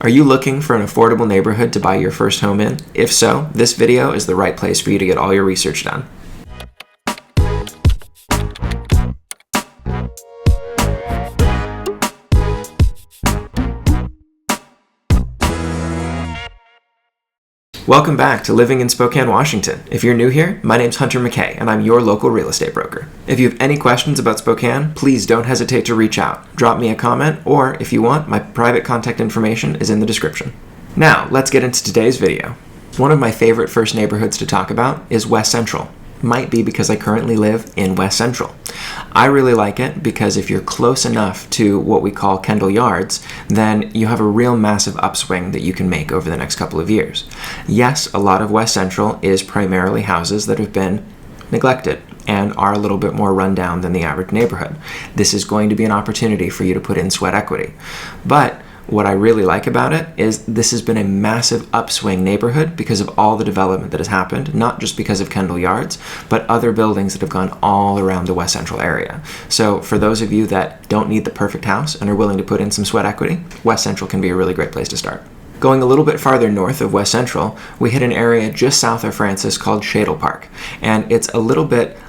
Are you looking for an affordable neighborhood to buy your first home in? If so, this video is the right place for you to get all your research done. Welcome back to Living in Spokane, Washington. If you're new here, my name's Hunter McKay, and I'm your local real estate broker. If you have any questions about Spokane, please don't hesitate to reach out. Drop me a comment, or if you want, my private contact information is in the description. Now, let's get into today's video. One of my favorite first neighborhoods to talk about is West Central. Might be because I currently live in West Central. I really like it because if you're close enough to what we call Kendall Yards, then you have a real massive upswing that you can make over the next couple of years. Yes, a lot of West Central is primarily houses that have been neglected and are a little bit more run down than the average neighborhood. This is going to be an opportunity for you to put in sweat equity. But what I really like about it is this has been a massive upswing neighborhood because of all the development that has happened, not just because of Kendall Yards, but other buildings that have gone all around the West Central area. So for those of you that don't need the perfect house and are willing to put in some sweat equity, West Central can be a really great place to start. Going a little bit farther north of West Central, we hit an area just south of Francis called Shadle Park. And it's a little bit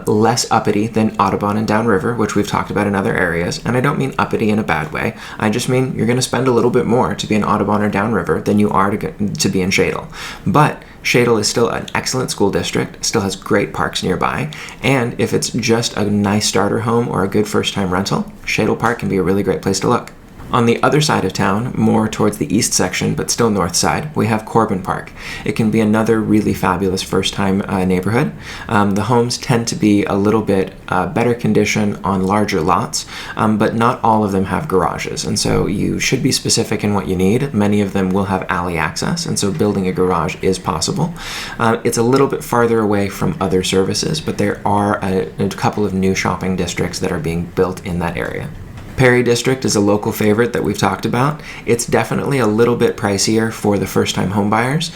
less uppity than Audubon and Downriver, which we've talked about in other areas. And I don't mean uppity in a bad way. I just mean you're going to spend a little bit more to be in Audubon or Downriver than you are to be in Shadle. But Shadle is still an excellent school district, still has great parks nearby, and if it's just a nice starter home or a good first-time rental, Shadle Park can be a really great place to look. On the other side of town, more towards the east section, but still north side, we have Corbin Park. It can be another really fabulous first-time neighborhood. The homes tend to be a little bit better condition on larger lots, but not all of them have garages, and so you should be specific in what you need. Many of them will have alley access, and so building a garage is possible. It's a little bit farther away from other services, but there are a couple of new shopping districts that are being built in that area. Perry District is a local favorite that we've talked about. It's definitely a little bit pricier for the first-time homebuyers,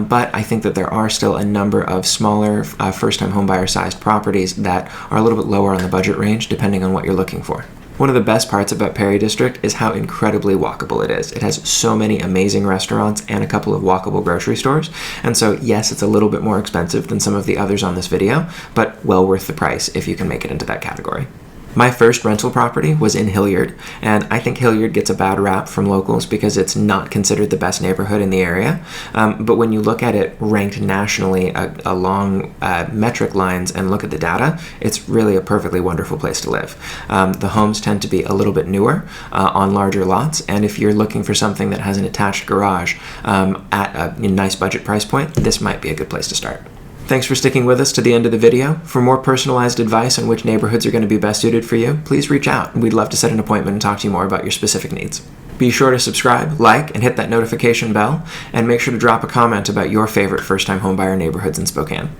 but I think that there are still a number of smaller first-time homebuyer-sized properties that are a little bit lower on the budget range, depending on what you're looking for. One of the best parts about Perry District is how incredibly walkable it is. It has so many amazing restaurants and a couple of walkable grocery stores, and so yes, it's a little bit more expensive than some of the others on this video, but well worth the price if you can make it into that category. My first rental property was in Hillyard, and I think Hillyard gets a bad rap from locals because it's not considered the best neighborhood in the area. But when you look at it ranked nationally along metric lines and look at the data, it's really a perfectly wonderful place to live. The homes tend to be a little bit newer on larger lots, and if you're looking for something that has an attached garage at a nice budget price point, this might be a good place to start. Thanks for sticking with us to the end of the video. For more personalized advice on which neighborhoods are going to be best suited for you, please reach out. We'd love to set an appointment and talk to you more about your specific needs. Be sure to subscribe, like, and hit that notification bell, and make sure to drop a comment about your favorite first-time homebuyer neighborhoods in Spokane.